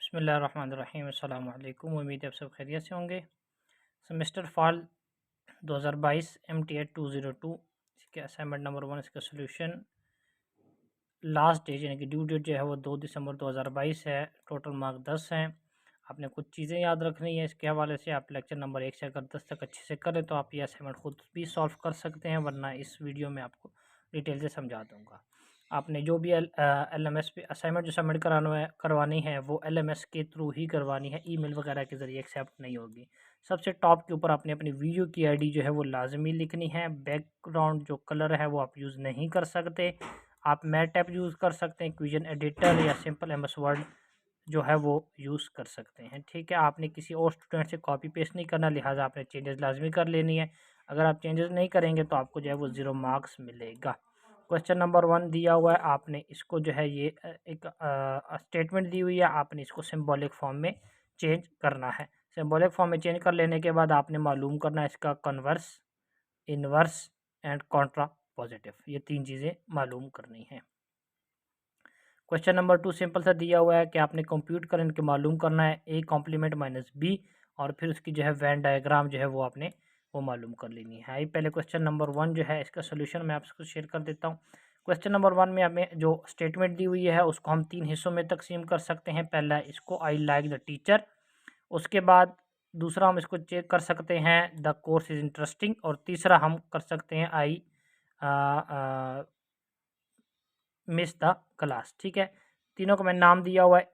बिस्मिल्लाहिर्रहमानिर्रहीम अस्सलाम वालेकुम। उम्मीद है आप सब खैरियत से होंगे। सेमेस्टर फॉल 2022 MTH 202 इसके असाइनमेंट नंबर 1 इसका सोल्यूशन लास्ट डेट यानी कि ड्यू डेट जो है वो 2 दिसंबर 2022 है। टोटल मार्क 10 हैं। आपने कुछ चीज़ें याद रखनी है इसके हवाले से। आप लेक्चर नंबर 1 से अगर 10 तक अच्छे से करें तो आप ये असाइनमेंट खुद भी सॉल्व कर सकते हैं, वरना इस वीडियो में आपको डिटेल से समझा दूँगा। आपने जो भी LMS पे असाइनमेंट जो सबमिट करवानी है वो LMS के थ्रू ही करवानी है, ईमेल वगैरह के ज़रिए एक्सेप्ट नहीं होगी। सबसे टॉप के ऊपर आपने अपनी वीडियो की आईडी जो है वो लाजमी लिखनी है। बैकग्राउंड जो कलर है वो आप यूज़ नहीं कर सकते। आप मैट ऐप यूज़ कर सकते हैं, क्विजन एडिटर या सिंपल MS वर्ड जो है वो यूज़ कर सकते हैं। ठीक है, आपने किसी और स्टूडेंट से कॉपी पेस्ट नहीं करना, लिहाजा आपने चेंजेस लाजमी कर लेनी है। अगर आप चेंजेस नहीं करेंगे तो आपको जो है वो 0 मार्क्स मिलेगा। क्वेश्चन नंबर 1 दिया हुआ है, आपने इसको जो है ये एक स्टेटमेंट दी हुई है, आपने इसको सिंबॉलिक फॉर्म में चेंज करना है। सिंबॉलिक फॉर्म में चेंज कर लेने के बाद आपने मालूम करना है इसका converse, inverse and Contra positive, ये 3 चीज़ें मालूम करनी है। क्वेश्चन नंबर 2 सिंपल सा दिया हुआ है कि आपने कंप्यूट कर इनके मालूम करना है A कॉम्प्लीमेंट माइनस B, और फिर उसकी जो है वैन डायग्राम जो है वो आपने वो मालूम कर लेनी है। पहले क्वेश्चन नंबर 1 जो है इसका सोल्यूशन मैं आपको शेयर कर देता हूँ। क्वेश्चन नंबर 1 में हमें जो स्टेटमेंट दी हुई है उसको हम 3 हिस्सों में तकसीम कर सकते हैं। पहला इसको आई लाइक द टीचर, उसके बाद दूसरा हम इसको चेक कर सकते हैं द कोर्स इज़ इंटरेस्टिंग, और तीसरा हम कर सकते हैं आई मिस द क्लास। ठीक है, तीनों को मैंने नाम दिया हुआ है।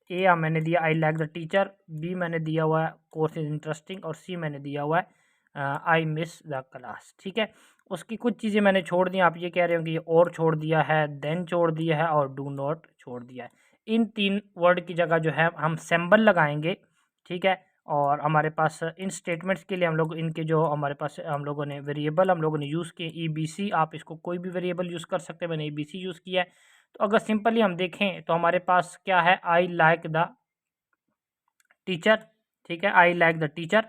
ए मैंने दिया I like the teacher, B मैंने दिया हुआ है कोर्स इज इंटरेस्टिंग, और सी मैंने दिया हुआ है आई मिस द क्लास। ठीक है, उसकी कुछ चीज़ें मैंने छोड़ दी। आप ये कह रहे हो कि ये और छोड़ दिया है, देन छोड़ दिया है, और डू नॉट छोड़ दिया है। इन 3 वर्ड की जगह जो है हम सिंबल लगाएंगे। ठीक है, और हमारे पास इन स्टेटमेंट्स के लिए हम लोग इनके जो हमारे पास हम लोगों ने वेरिएबल हम लोगों ने यूज़ किए EBC, आप इसको कोई भी वेरिएबल यूज़ कर सकते हैं, मैंने EBC यूज़ किया है। तो अगर सिंपली हम देखें तो हमारे पास क्या है, आई लाइक द टीचर। ठीक है, आई लाइक द टीचर,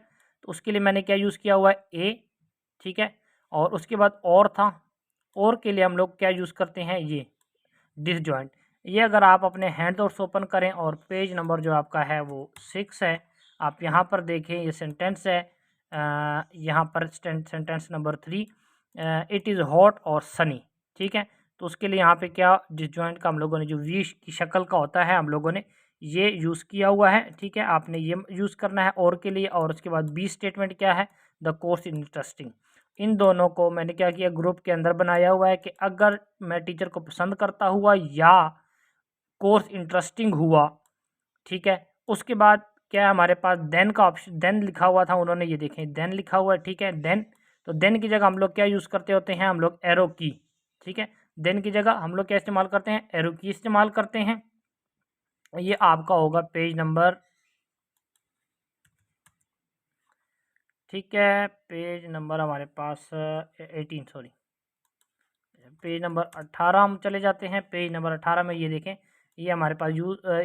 तो उसके लिए मैंने क्या यूज़ किया हुआ है ए। ठीक है, और उसके बाद और था, और के लिए हम लोग क्या यूज़ करते हैं ये डिसजॉइंट। ये अगर आप अपने हैंड नोट्स ओपन करें और पेज नंबर जो आपका है वो 6 है, आप यहाँ पर देखें ये सेंटेंस है, यहाँ पर sentence number 3 it is hot और सनी। ठीक है, तो उसके लिए यहाँ पे क्या डिसजॉइंट का हम लोगों ने जो वी की शक्ल का होता है हम लोगों ने ये यूज़ किया हुआ है। ठीक है, आपने ये यूज़ करना है और के लिए, और उसके बाद बी स्टेटमेंट क्या है, द कोर्स इंटरेस्टिंग। इन दोनों को मैंने क्या किया, ग्रुप के अंदर बनाया हुआ है कि अगर मैं टीचर को पसंद करता हुआ या कोर्स इंटरेस्टिंग हुआ, ठीक है, उसके बाद क्या है हमारे पास देन का ऑप्शन, देन लिखा हुआ था उन्होंने, ये देखें देन लिखा हुआ है। ठीक है, देन, तो देन की जगह हम लोग क्या यूज़ करते होते हैं, हम लोग एरो की। ठीक है, देन की जगह हम लोग क्या इस्तेमाल करते हैं, एरो की इस्तेमाल करते हैं। ये आपका होगा पेज नंबर, ठीक है, पेज नंबर हमारे पास 18, सॉरी पेज नंबर 18 हम चले जाते हैं। पेज नंबर 18 में ये देखें, ये हमारे पास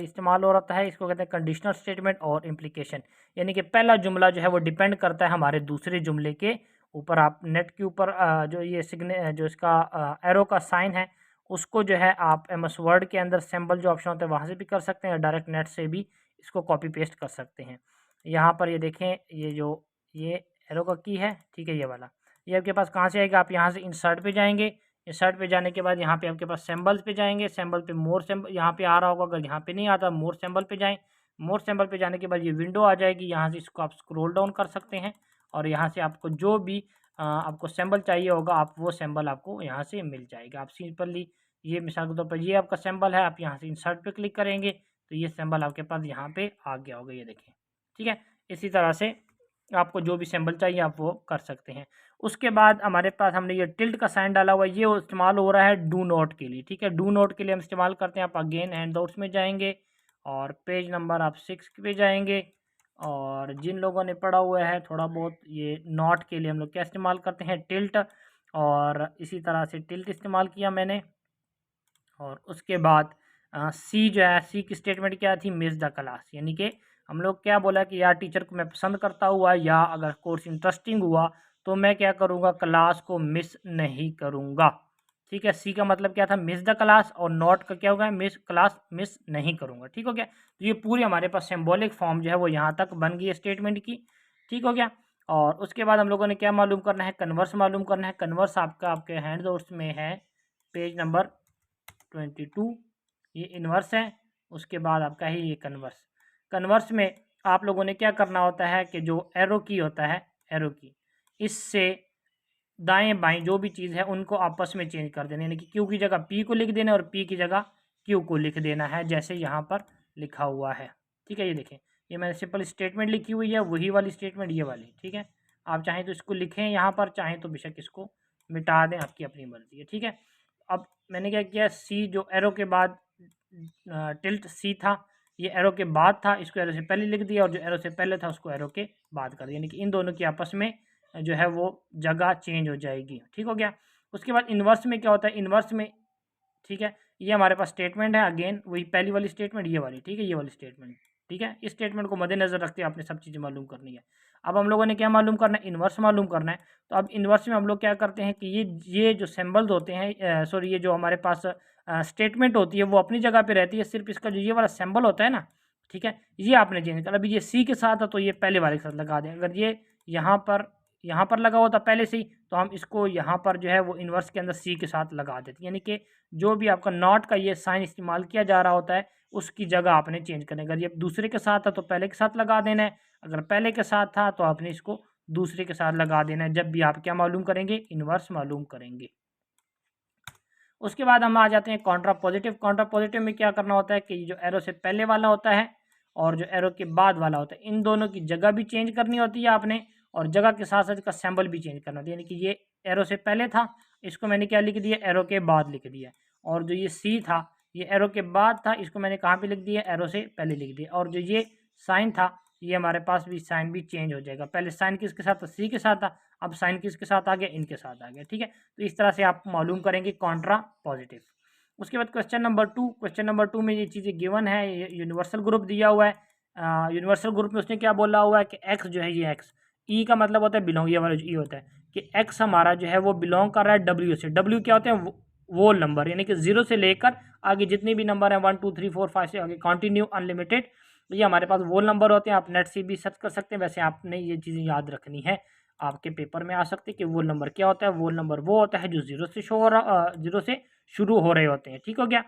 इस्तेमाल हो रहा है, इसको कहते हैं कंडीशनल स्टेटमेंट और इम्प्लीकेशन। यानी कि पहला जुमला जो है वो डिपेंड करता है हमारे दूसरे जुमले के ऊपर। आप नेट के ऊपर जो ये जो इसका एरो का साइन है उसको जो है आप MS वर्ड के अंदर सिंबल जो ऑप्शन होता है वहाँ से भी कर सकते हैं, डायरेक्ट नेट से भी इसको कॉपी पेस्ट कर सकते हैं। यहाँ पर ये देखें, ये जो ये एरो का की है, ठीक है, ये वाला, ये आपके पास कहाँ से आएगा, आप यहाँ से इंसर्ट पे जाएंगे, इंसर्ट पे जाने के बाद यहाँ पे आपके पास सिंबल्स पे जाएंगे, सिंबल पे मोर सिंबल यहाँ पे आ रहा होगा, अगर यहाँ पे नहीं आता मोर सिंबल पे जाएं, मोर सिंबल पे जाने के बाद ये विंडो आ जाएगी, यहाँ से इसको आप स्क्रॉल डाउन कर सकते हैं, और यहाँ से आपको जो भी आपको सिंबल चाहिए होगा आप वो सिंबल आपको यहाँ से मिल जाएगा। आप सिंपली ये मिसाल के तौर पर ये आपका सिंबल है, आप यहाँ से इंसर्ट पे क्लिक करेंगे तो ये सिंबल आपके पास यहाँ पे आ गया होगा, ये देखें। ठीक है, इसी तरह से आपको जो भी सिंबल चाहिए आप वो कर सकते हैं। उसके बाद हमारे पास हमने ये टिल्ट का साइन डाला हुआ है, ये इस्तेमाल हो रहा है डू नोट के लिए। ठीक है, डू नोट के लिए हम इस्तेमाल करते हैं, आप अगेन हैंड आउट्स में जाएंगे और पेज नंबर आप 6 पे जाएंगे, और जिन लोगों ने पढ़ा हुआ है थोड़ा बहुत, ये नोट के लिए हम लोग क्या इस्तेमाल करते हैं, टिल्ट, और इसी तरह से टिल्ट इस्तेमाल किया मैंने। और उसके बाद सी जो है, सी की स्टेटमेंट क्या थी, मिस द क्लास, यानी कि हम लोग क्या बोला कि यार टीचर को मैं पसंद करता हुआ या अगर कोर्स इंटरेस्टिंग हुआ तो मैं क्या करूँगा, क्लास को मिस नहीं करूँगा। ठीक है। सी का मतलब क्या था, मिस द क्लास, और नॉट का क्या होगा, मिस क्लास मिस नहीं करूँगा। ठीक हो गया। तो ये पूरी हमारे पास सिंबॉलिक फॉर्म जो है वो यहाँ तक बन गई है स्टेटमेंट की। ठीक हो गया। और उसके बाद हम लोगों ने क्या मालूम करना है, कन्वर्स मालूम करना है। कन्वर्स आपका आपके हैंड नोट्स में है पेज नंबर 22, ये इन्वर्स है। उसके बाद आपका है ये कन्वर्स। कन्वर्स में आप लोगों ने क्या करना होता है कि जो एरो की होता है, एरो की, इससे दाएं बाएं जो भी चीज़ है उनको आपस में चेंज कर देना, यानी कि क्यू की जगह पी को लिख देना और पी की जगह क्यू को लिख देना है, जैसे यहाँ पर लिखा हुआ है। ठीक है, ये देखें, ये मैंने सिंपल स्टेटमेंट लिखी हुई है, वही वाली स्टेटमेंट ये वाली। ठीक है, आप चाहें तो इसको लिखें यहाँ पर, चाहें तो बेशक इसको मिटा दें, आपकी अपनी मर्जी है। ठीक है, अब मैंने क्या किया, सी जो एरो के बाद टिल्ट सी था, ये एरो के बाद था, इसको एरो से पहले लिख दिया, और जो एरो से पहले था उसको एरो के बाद कर दिया, यानी कि इन दोनों की आपस में जो है वो जगह चेंज हो जाएगी। ठीक हो गया। उसके बाद इन्वर्स में क्या होता है, इन्वर्स में, ठीक है, ये हमारे पास स्टेटमेंट है, अगेन वही पहली वाली स्टेटमेंट, ये वाली। ठीक है, ये वाली स्टेटमेंट। ठीक है, इस स्टेटमेंट को मद्देनजर रखते हुए आपने सब चीज़ें मालूम करनी है। अब हम लोगों ने क्या मालूम करना है, इन्वर्स मालूम करना है। तो अब इन्वर्स में हम लोग क्या करते हैं कि ये जो सिंबल्स होते हैं, सॉरी, ये जो हमारे पास स्टेटमेंट होती है वो अपनी जगह पे रहती है, सिर्फ इसका जो ये वाला सिंबल होता है ना, ठीक है, ये आपने चेंज करना। अभी ये सी के साथ है तो ये पहले वाले के साथ लगा दें। अगर ये यहाँ पर लगा हुआ था पहले से ही, तो हम इसको यहाँ पर जो है वो इन्वर्स के अंदर सी के साथ लगा देते हैं, यानी कि जो भी आपका नॉट का ये साइन इस्तेमाल किया जा रहा होता है उसकी जगह आपने चेंज करनी है। अगर ये दूसरे के साथ था तो पहले के साथ लगा देना है, अगर पहले के साथ था तो आपने इसको दूसरे के साथ लगा देना है, जब भी आप क्या मालूम करेंगे, इन्वर्स मालूम करेंगे। उसके बाद हम आ जाते हैं कॉन्ट्रा पॉजिटिव। कॉन्ट्रा पॉजिटिव में क्या करना होता है कि जो एरो से पहले वाला होता है और जो एरो के बाद वाला होता है, इन दोनों की जगह भी चेंज करनी होती है आपने, और जगह के साथ साथ इसका सिंबल भी चेंज करना होता है। यानी कि ये एरो से पहले था, इसको मैंने क्या लिख दिया, एरो के बाद लिख दिया। और जो ये सी था, ये एरो के बाद था, इसको मैंने कहाँ पे लिख दिया, एरो से पहले लिख दिया। और जो ये साइन था, ये हमारे पास भी साइन भी चेंज हो जाएगा। पहले साइन किसके साथ था, सी के साथ था, अब साइन किसके साथ आ गया, इनके साथ आ गया। ठीक है, तो इस तरह से आप मालूम करेंगे कॉन्ट्रा पॉजिटिव। उसके बाद क्वेश्चन नंबर 2, क्वेश्चन नंबर 2 में ये चीज़ें गिवन है, यूनिवर्सल ग्रुप दिया हुआ है। यूनिवर्सल ग्रुप में उसने क्या बोला हुआ है कि एक्स जो है, ये एक्स, ई का मतलब होता है बिलोंग, ये वाला जो ई होता है कि एक्स हमारा जो है वो बिलोंग कर रहा है डब्ल्यू से। डब्ल्यू क्या होते हैं, वो नंबर, यानी कि 0 से लेकर आगे जितने भी नंबर हैं 1 2 3 4 5 से आगे कंटिन्यू अनलिमिटेड, ये हमारे पास वो नंबर होते हैं। आप नेट से भी सर्च कर सकते हैं, वैसे आपने ये चीज़ें याद रखनी है, आपके पेपर में आ सकती है कि वो नंबर क्या होता है। वो नंबर वो होता है जो 0 से शो हो रहा, 0 से शुरू हो रहे होते हैं। ठीक हो गया।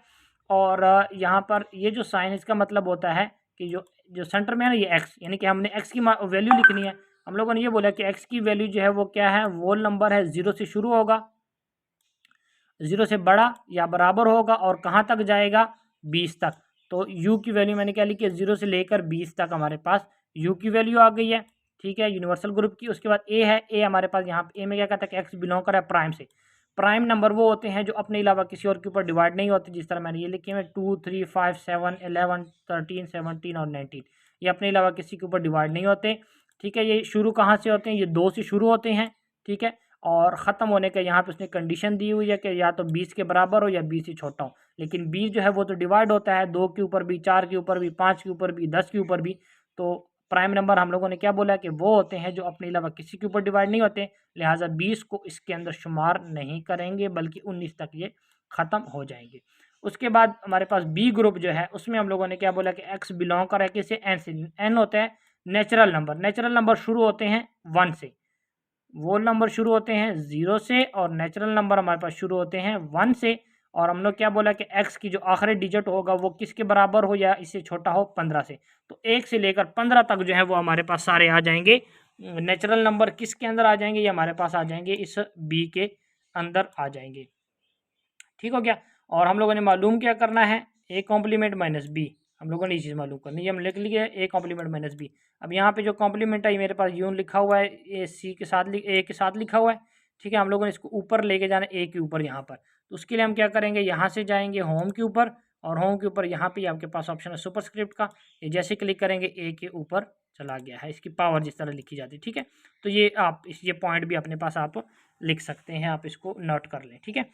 और यहाँ पर ये जो साइन, इसका मतलब होता है कि जो जो सेंटर में है ना, ये एक्स, यानी कि हमने एक्स की वैल्यू लिखनी है। हम लोगों ने ये बोला कि एक्स की वैल्यू जो है वो क्या है, वो नंबर है 0 से शुरू होगा, 0 से बड़ा या बराबर होगा, और कहाँ तक जाएगा, 20 तक। तो u की वैल्यू मैंने क्या लिखी है, 0 से लेकर 20 तक हमारे पास u की वैल्यू आ गई है। ठीक है, यूनिवर्सल ग्रुप की। उसके बाद a है, a हमारे पास यहाँ पे a में क्या कहता है कि x बिलोंग कर रहा है प्राइम से। प्राइम नंबर वो होते हैं जो अपने अलावा किसी और के ऊपर डिवाइड नहीं होते, जिस तरह मैंने ये लिखे हैं 2 3 5 7 11 13 17 और 19, ये अपने अलावा किसी के ऊपर डिवाइड नहीं होते। ठीक है, ये शुरू कहाँ से होते हैं, ये 2 से शुरू होते हैं। ठीक है, और ख़त्म होने का यहाँ पे उसने कंडीशन दी हुई है कि या तो 20 के बराबर हो या 20 से छोटा हो। लेकिन 20 जो है वो तो डिवाइड होता है 2 के ऊपर भी, 4 के ऊपर भी, 5 के ऊपर भी, 10 के ऊपर भी। तो प्राइम नंबर हम लोगों ने क्या बोला कि वो होते हैं जो अपने अलावा किसी के ऊपर डिवाइड नहीं होते, लिहाजा 20 को इसके अंदर शुमार नहीं करेंगे, बल्कि 19 तक ये ख़त्म हो जाएंगे। उसके बाद हमारे पास बी ग्रुप जो है, उसमें हम लोगों ने क्या बोला कि एक्स बिलोंग कर रहा है किससे, एन से। एन होता है नेचुरल नंबर, नेचुरल नंबर शुरू होते हैं 1 से, वो नंबर शुरू होते हैं 0 से, और नेचुरल नंबर हमारे पास शुरू होते हैं 1 से। और हम लोग क्या बोला कि x की जो आखिरी डिजिट होगा वो किसके बराबर हो या इससे छोटा हो, 15 से। तो 1 से लेकर 15 तक जो है वो हमारे पास सारे आ जाएंगे। नेचुरल नंबर किसके अंदर आ जाएंगे, ये हमारे पास आ जाएंगे इस बी के अंदर आ जाएंगे। ठीक हो गया। और हम लोगों ने मालूम क्या करना है, a कॉम्प्लीमेंट माइनस बी, हम लोगों ने ये चीज़ मालूम करनी है, हम लिख लिए a कॉम्प्लीमेंट माइनस बी। अब यहाँ पे जो कॉम्प्लीमेंट है मेरे पास यूं लिखा हुआ है, ए सी के साथ ए के साथ लिखा हुआ है। ठीक है, हम लोगों ने इसको ऊपर लेके जाना है, ए के ऊपर यहाँ पर। तो उसके लिए हम क्या करेंगे, यहाँ से जाएंगे होम के ऊपर, और होम के ऊपर यहाँ पे आपके पास ऑप्शन है सुपरस्क्रिप्ट का, ये जैसे क्लिक करेंगे ए के ऊपर चला गया है, इसकी पावर जिस तरह लिखी जाती है। ठीक है, तो ये आप ये पॉइंट भी अपने पास आप लिख सकते हैं, आप इसको नोट कर लें। ठीक है,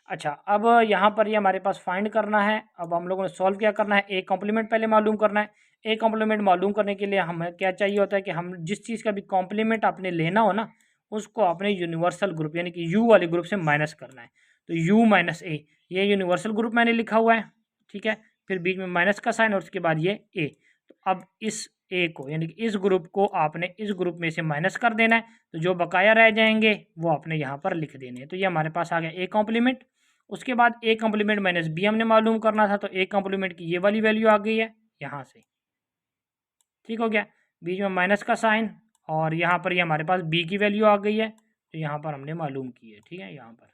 अच्छा, अब यहाँ पर ये हमारे पास फाइंड करना है। अब हम लोगों ने सॉल्व क्या करना है, ए कॉम्प्लीमेंट पहले मालूम करना है। ए कॉम्प्लीमेंट मालूम करने के लिए हमें क्या चाहिए होता है कि हम जिस चीज़ का भी कॉम्प्लीमेंट आपने लेना हो ना, उसको अपने यूनिवर्सल ग्रुप यानी कि यू वाले ग्रुप से माइनस करना है। तो u माइनस ए, ये यूनिवर्सल ग्रुप मैंने लिखा हुआ है, ठीक है, फिर बीच में माइनस का साइन और उसके बाद ये ए। तो अब इस ए को यानी कि इस ग्रुप को आपने इस ग्रुप में से माइनस कर देना है, तो जो बकाया रह जाएंगे वो आपने यहाँ पर लिख देने हैं। तो ये हमारे पास आ गया ए कॉम्प्लीमेंट। उसके बाद ए कॉम्प्लीमेंट माइनस बी हमने मालूम करना था, तो ए कॉम्प्लीमेंट की ये वाली वैल्यू आ गई है यहाँ से, ठीक हो गया, बीच में माइनस का साइन और यहाँ पर ये हमारे पास बी की वैल्यू आ गई है, तो यहाँ पर हमने मालूम की है, ठीक है, यहाँ पर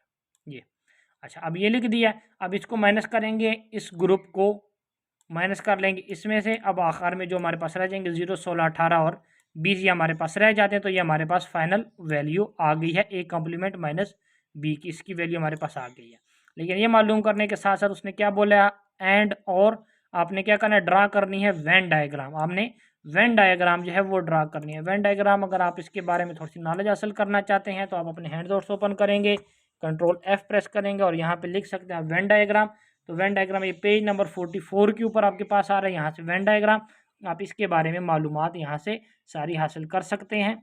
ये। अच्छा, अब ये लिख दिया, अब इसको माइनस करेंगे, इस ग्रुप को माइनस कर लेंगे इसमें से, अब आखिर में जो हमारे पास रह जाएंगे 0, 16, 18 और 20 ये हमारे पास रह जाते हैं। तो ये हमारे पास फाइनल वैल्यू आ गई है ए कॉम्प्लीमेंट माइनस बी की, इसकी वैल्यू हमारे पास आ गई है। लेकिन ये मालूम करने के साथ साथ उसने क्या बोला, एंड और आपने क्या करना है, ड्रा करनी है वेन डायग्राम। आपने वेन डायग्राम जो है वो ड्रा करनी है। वेन डायग्राम अगर आप इसके बारे में थोड़ी सी नॉलेज हासिल करना चाहते हैं तो आप अपने हैंड नोट्स ओपन करेंगे, कंट्रोल F प्रेस करेंगे और यहाँ पे लिख सकते हैं वेन डायग्राम। तो वेन डायग्राम ये पेज नंबर 44 के ऊपर आपके पास आ रहा है, यहाँ से वेन डायग्राम, आप इसके बारे में मालूमात यहाँ से सारी हासिल कर सकते हैं।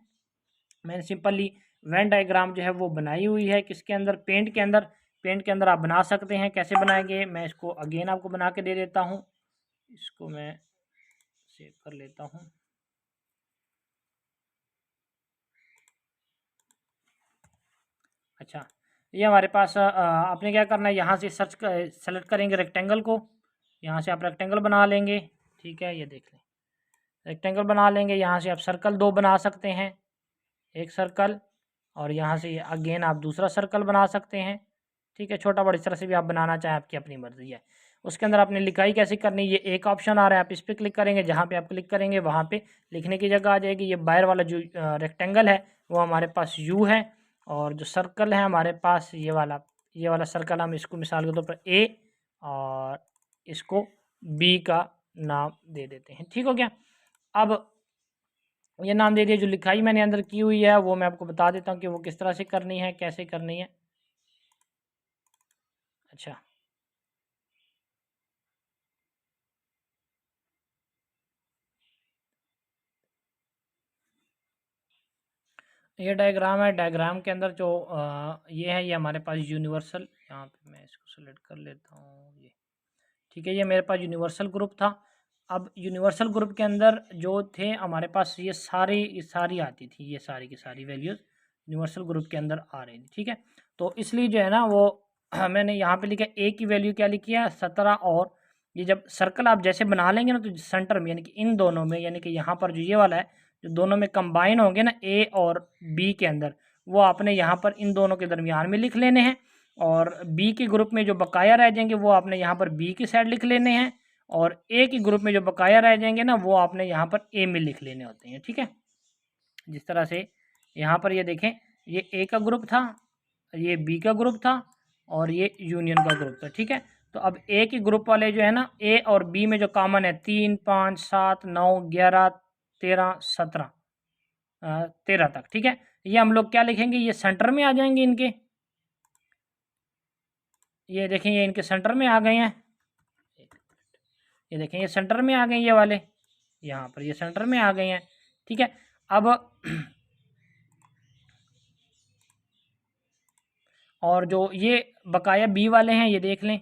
मैंने सिंपली वेन डायग्राम जो है वो बनाई हुई है, किसके अंदर, पेंट के अंदर। पेंट के अंदर आप बना सकते हैं, कैसे बनाएंगे मैं इसको अगेन आपको बना के दे देता हूँ। इसको मैं सेव कर लेता हूँ। अच्छा, ये हमारे पास आपने क्या करना है, यहाँ से सेलेक्ट करेंगे रेक्टेंगल को, यहाँ से आप रेक्टेंगल बना लेंगे, ठीक है, ये देख लें रेक्टेंगल बना लेंगे। यहाँ से आप सर्कल 2 बना सकते हैं, एक सर्कल, और यहाँ से अगेन आप दूसरा सर्कल बना सकते हैं, ठीक है, छोटा बड़ा इस तरह से भी आप बनाना चाहें, आपकी अपनी मर्जी है। उसके अंदर आपने लिखाई कैसे करनी, ये एक ऑप्शन आ रहा है, आप इस पर क्लिक करेंगे, जहाँ पे आप क्लिक करेंगे वहाँ पे लिखने की जगह आ जाएगी। ये बाहर वाला जो रेक्टेंगल है वो हमारे पास यू है, और जो सर्कल है हमारे पास ये वाला सर्कल, हम इसको मिसाल के तौर पर ए और इसको बी का नाम दे देते हैं, ठीक हो गया। अब ये नाम दे दिया, जो लिखाई मैंने अंदर की हुई है वो मैं आपको बता देता हूँ कि वो किस तरह से करनी है, कैसे करनी है। अच्छा, ये डायग्राम है, डायग्राम के अंदर जो ये है, ये हमारे पास यूनिवर्सल, यहाँ पे मैं इसको सेलेक्ट कर लेता हूँ, ये ठीक है, ये मेरे पास यूनिवर्सल ग्रुप था। अब यूनिवर्सल ग्रुप के अंदर जो थे हमारे पास ये सारी आती थी, ये सारी की सारी वैल्यूज़ यूनिवर्सल ग्रुप के अंदर आ रही थी, ठीक है। तो इसलिए जो है ना वो मैंने यहाँ पे लिखा ए की वैल्यू क्या लिखी है 17, और ये जब सर्कल आप जैसे बना लेंगे ना तो सेंटर में यानी कि इन दोनों में, यानी कि यहाँ पर जो ये वाला है, जो दोनों में कंबाइन होंगे ना ए और बी के अंदर, वो आपने यहाँ पर इन दोनों के दरमियान में लिख लेने हैं, और बी के ग्रुप में जो बकाया रह जाएंगे वो आपने यहाँ पर बी की साइड लिख लेने हैं, और ए के ग्रुप में जो बकाया रह जाएंगे ना वो आपने यहाँ पर ए में लिख लेने होते हैं, ठीक है। जिस तरह से यहाँ पर ये देखें, ये ए का ग्रुप था, ये बी का ग्रुप था, और ये यूनियन का ग्रुप था, ठीक है। तो अब ए के ग्रुप वाले जो है ना, ए और बी में जो कॉमन है 3, 5, 7, 9, 11, 13, 17, 13 तक, ठीक है। ये हम लोग क्या लिखेंगे, ये सेंटर में आ जाएंगे इनके, ये देखें ये इनके सेंटर में आ गए हैं, ये देखें ये सेंटर में आ गए ये वाले, यहाँ पर ये सेंटर में आ गए हैं, ठीक है। अब और जो ये बकाया बी वाले हैं ये देख लें,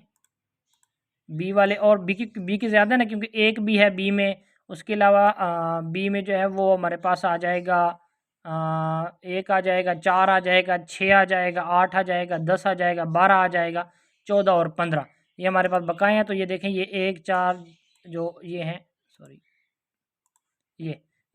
बी वाले, और बी की ज़्यादा ना, क्योंकि एक बी है बी में, उसके अलावा बी में जो है वो हमारे पास आ जाएगा, एक आ जाएगा, 4 आ जाएगा, 6 आ जाएगा, 8 आ जाएगा, 10 आ जाएगा, 12 आ जाएगा, 14 और 15 ये हमारे पास बकाए हैं। तो ये देखें ये 1, 4 जो ये हैं, सॉरी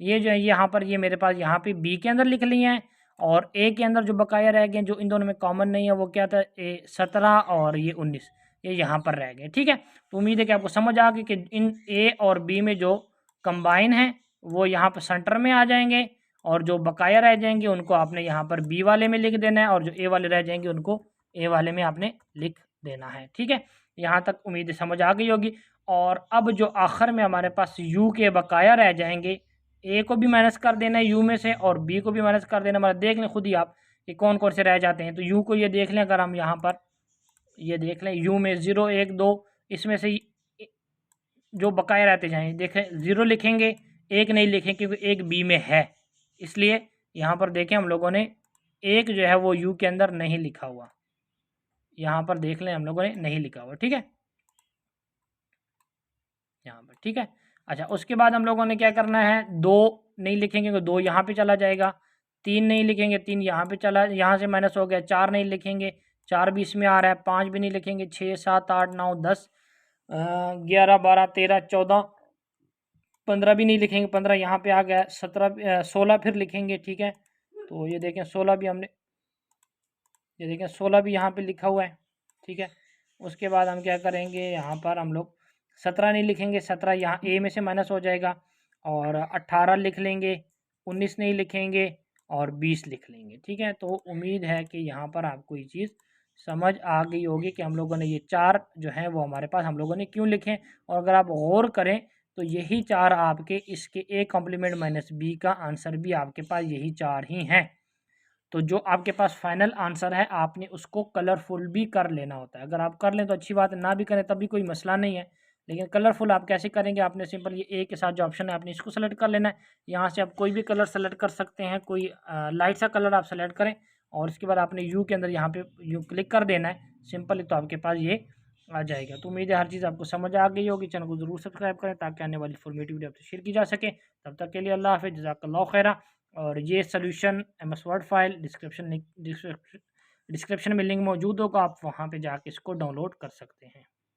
ये जो है यहाँ पर ये मेरे पास यहाँ पे बी के अंदर लिख लिए हैं, और ए के अंदर जो बकाया रह गए जो इन दोनों में कॉमन नहीं है वो क्या था, 17 और ये 19, ये यहाँ पर रह गए, ठीक है। तो उम्मीद है कि आपको समझ आ गई कि इन ए और बी में जो कंबाइन है वो यहाँ पर सेंटर में आ जाएंगे, और जो बकाया रह जाएंगे उनको आपने यहाँ पर बी वाले में लिख देना है, और जो ए वाले रह जाएंगे उनको ए वाले में आपने लिख देना है, ठीक है। यहाँ तक उम्मीद समझ आ गई होगी। और अब जो आखिर में हमारे पास यू के बकाया रह जाएंगे, ए को भी माइनस कर देना है यू में से, और बी को भी माइनस कर देना, मतलब देख लें खुद ही आप कि कौन कौन से रह जाते हैं। तो यू को ये देख लें, अगर हम यहाँ पर ये देख लें यू में 0, 1, 2 इसमें से जो बकाया रहते जाएँ, देखें 0 लिखेंगे, 1 नहीं लिखें क्योंकि 1 बी में है, इसलिए यहाँ पर देखें हम लोगों ने 1 जो है वो यू के अंदर नहीं लिखा हुआ, यहाँ पर देख लें हम लोगों ने नहीं लिखा हुआ, ठीक है, यहाँ पर, ठीक है। अच्छा, उसके बाद हम लोगों ने क्या करना है, 2 नहीं लिखेंगे तो 2 यहाँ पे चला जाएगा, 3 नहीं लिखेंगे 3 यहाँ पे चला, यहाँ से माइनस हो गया, 4 नहीं लिखेंगे 4 भी इसमें आ रहा है, 5 भी नहीं लिखेंगे, 6 7 8 9 10 11 12 13 14 15 भी नहीं लिखेंगे, 15 यहाँ पे आ गया, 17 16 फिर लिखेंगे, ठीक है। तो ये देखें 16 भी हमने, ये देखें 16 भी यहाँ पे लिखा हुआ है, ठीक है। उसके बाद हम क्या करेंगे, यहाँ पर हम लोग 17 नहीं लिखेंगे, 17 यहाँ ए में से माइनस हो जाएगा, और 18 लिख लेंगे, 19 नहीं लिखेंगे और 20 लिख लेंगे, ठीक है। तो उम्मीद है कि यहाँ पर आपको ये चीज़ समझ आ गई होगी कि हम लोगों ने ये 4 जो हैं वो हमारे पास हम लोगों ने क्यों लिखे, और अगर आप गौर करें तो यही 4 आपके इसके ए कॉम्प्लीमेंट माइनस बी का आंसर भी आपके पास यही 4 ही हैं। तो जो आपके पास फाइनल आंसर है आपने उसको कलरफुल भी कर लेना होता है, अगर आप कर लें तो अच्छी बात है, ना भी करें तब भी कोई मसला नहीं है, लेकिन कलरफुल आप कैसे करेंगे, आपने सिंपल ये ए के साथ जो ऑप्शन है आपने इसको सेलेक्ट कर लेना है, यहाँ से आप कोई भी कलर सेलेक्ट कर सकते हैं, कोई लाइट सा कलर आप सेलेक्ट करें, और उसके बाद आपने यू के अंदर यहाँ पे यू क्लिक कर देना है सिंपल, तो आपके पास ये आ जाएगा। तो उम्मीद है हर चीज़ आपको समझ आ गई होगी, चैनल को ज़रूर सब्सक्राइब करें ताकि आने वाली इन्फॉर्मेटिव वीडियो आपसे शेयर की जा सके। तब तक के लिए अल्लाह हाफ़िज़, जज़ाकल्लाहु खैरा। और ये solution MS word file description में लिंक मौजूद होगा, आप वहाँ पे जाके इसको डाउनलोड कर सकते हैं।